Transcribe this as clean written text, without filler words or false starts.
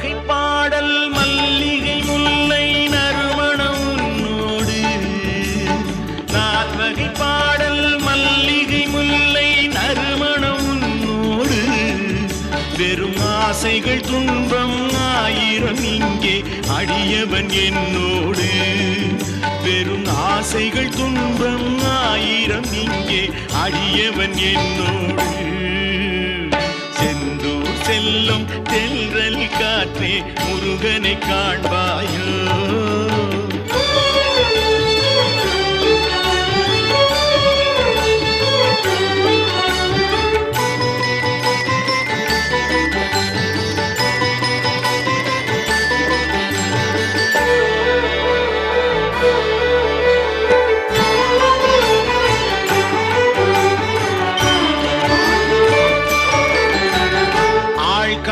வகை பாடல் மல்லிகை முல்லை நறுமணம் உன்னோடு. நால்வகை பாடல் மல்லிகை முல்லை நறுமணம் உன்னோடு. வெறும் ஆசைகள் துன்பம் ஆயிரம் இங்கே அடியவன் என்னோடு. வெறும் ஆசைகள் துன்பம் ஆயிரம் இங்கே அடியவன் என்னோடு. செந்தூர் செல்லும் தென்றல் காற்றே முருகனை காண்பாயோ.